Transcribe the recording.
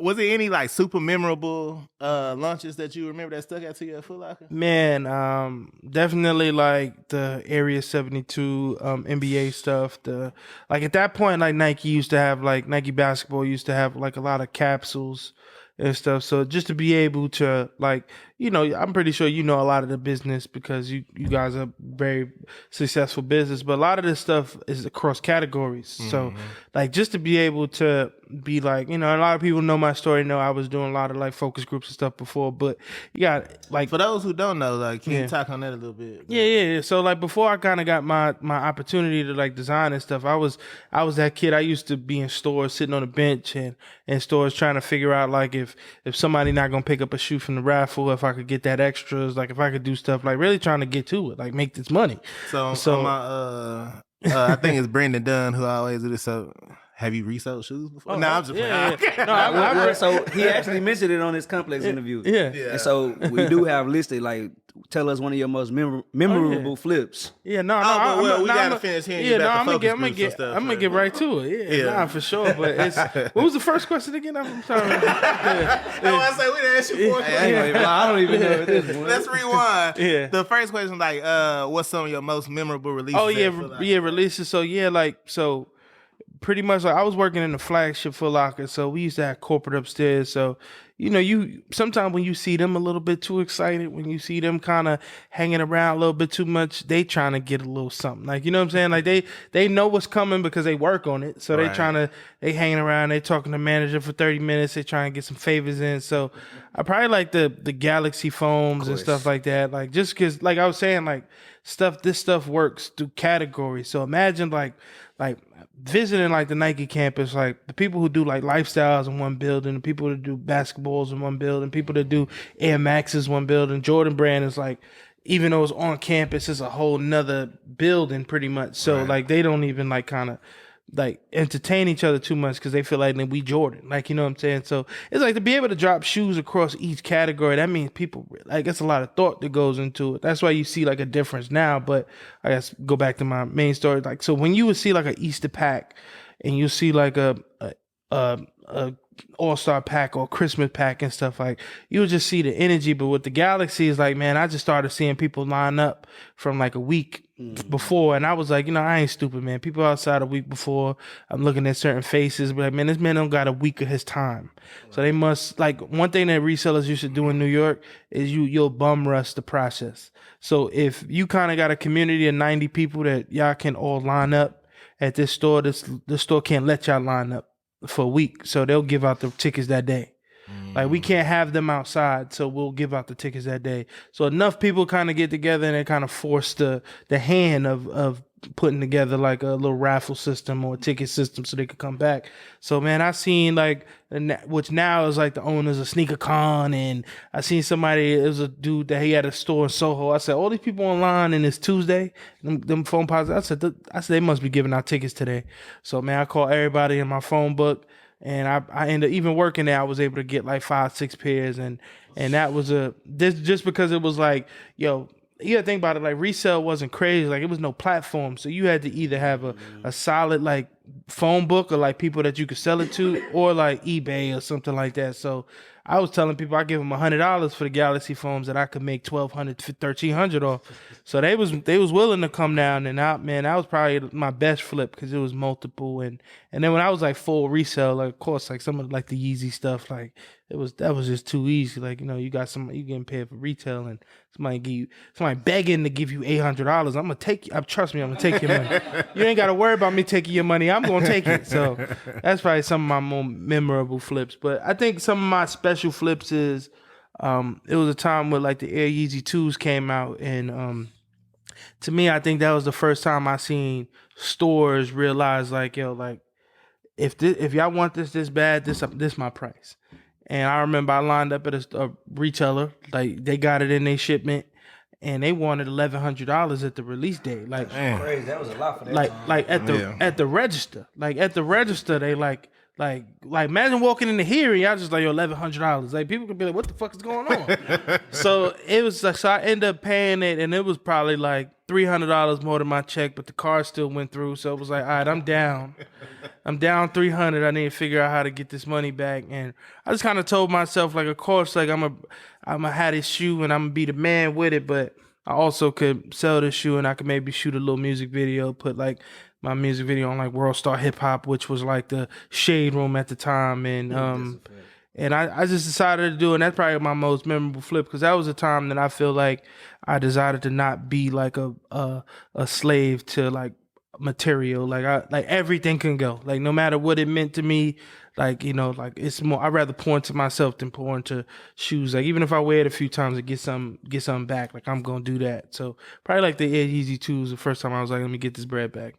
Was there any like super memorable lunches that you remember that stuck out to you at Foot Locker? Man, definitely like the Area 72 NBA stuff. Like at that point, like Nike basketball used to have like a lot of capsules and stuff. So just to be able to like, I'm pretty sure you know a lot of the business because you guys are very successful business, but a lot of this stuff is across categories. So like just to be able to be like, a lot of people know my story, know I was doing a lot of like focus groups and stuff before, but you got like, for those who don't know, like, can you talk on that a little bit? Yeah. So like before I kind of got my opportunity to like design and stuff, I was that kid. I used to be in stores sitting on a bench and in stores trying to figure out like if somebody not gonna pick up a shoe from the raffle, if I could get that extras, like if I could do stuff like really trying to get to it, like make this money. So on my I think it's Brendan Dunn who always do this. So have you resold shoes before? No, I'm just playing. No, so he actually mentioned it on his Complex interview. Yeah. And so we do have listed, like, tell us one of your most memorable flips. Yeah, we gotta finish hearing you about the focus groups and stuff. I'm gonna get right to it. Yeah, for sure. But what was the first question again? I'm sorry. I want to say we didn't ask you four questions. I don't even know this one. Let's rewind. Yeah. The first question, like, what's some of your most memorable releases? Oh yeah, releases. So pretty much like I was working in the flagship Foot Locker, so we used to have corporate upstairs. So you sometimes when you see them a little bit too excited, when you see them kind of hanging around a little bit too much, they trying to get a little something. Like, you know what I'm saying? Like they know what's coming because they work on it. So they hanging around, they talking to manager for 30 minutes, they trying to get some favors in. So I probably like the Galaxy foams and stuff like that. Like just cause like I was saying, like this stuff works through categories. So imagine like visiting like the Nike campus, like the people who do like lifestyles in one building, the people that do basketballs in one building, people that do Air Maxes one building. Jordan Brand is like, even though it's on campus, it's a whole nother building pretty much. So like they don't even like kind of like entertain each other too much because they feel like we Jordan, like, you know what I'm saying? So it's like to be able to drop shoes across each category, that means people like it's a lot of thought that goes into it. That's why you see like a difference now. But I guess go back to my main story. Like, so when you would see like an Easter pack and you see like a all-star pack or Christmas pack and stuff, like you would just see the energy. But with the Galaxy is like, man, I just started seeing people line up from like a week before, and I was like, I ain't stupid, man. People outside a week before, I'm looking at certain faces, but like, man, this man don't got a week of his time. So they must, like, one thing that resellers used to do in New York is you'll bum rush the process. So if you kind of got a community of 90 people that y'all can all line up at this store, this store can't let y'all line up for a week, so they'll give out the tickets that day. Like, we can't have them outside, so we'll give out the tickets that day. So enough people kind of get together and they kind of force the hand of putting together like a little raffle system or a ticket system so they could come back. So, man, I seen like, which now is like the owners of Sneaker Con, and I seen somebody, it was a dude that he had a store in Soho. I said, all these people online and it's Tuesday, them phone pods. I said they must be giving out tickets today. So, man, I called everybody in my phone book. And I ended up even working there. I was able to get like 5-6 pairs, and that was just because it was like, yo, you gotta think about it. Like, resale wasn't crazy. Like, it was no platform, so you had to either have a solid like phone book or like people that you could sell it to, or like eBay or something like that. So I was telling people I give them $100 for the Galaxy foams that I could make $1,200, $1,300 off. So they was willing to come down, and that was probably my best flip because it was multiple. And then when I was like full resale, like, of course, like some of like the Yeezy stuff, like that was just too easy. Like, you got you getting paid for retail, and somebody begging to give you $800. I'm gonna take you. Trust me, I'm gonna take your money. You ain't gotta worry about me taking your money. I'm gonna take it. So that's probably some of my more memorable flips. But I think some of my special flips is it was a time where like the Air Yeezy 2s came out, and to me, I think that was the first time I seen stores realize like, yo, like if y'all want this bad, this my price. And I remember I lined up at a retailer, like they got it in their shipment, and they wanted $1,100 at the release date. Like, crazy, that was a lot for that. Like at the register, like at the register, they like imagine walking into here and y'all just like, yo, $1,100. Like, people could be like, what the fuck is going on? So it was like, so I ended up paying it, and it was probably like $300 more than my check, but the car still went through. So it was like, all right, I'm down. I'm down 300. I need to figure out how to get this money back. And I just kind of told myself, like, of course, like I'm a have this shoe and I'm gonna be the man with it, but I also could sell this shoe and I could maybe shoot a little music video, put like my music video on like World Star Hip Hop, which was like the shade room at the time. And I just decided to do it. And that's probably my most memorable flip, because that was a time that I feel like I decided to not be like a slave to like material. Like everything can go. Like no matter what it meant to me, like, you know, like it's more, I'd rather pour into myself than pour into shoes. Like even if I wear it a few times and get something back, like I'm gonna do that. So probably like the Air Yeezy 2 was the first time I was like, let me get this bread back.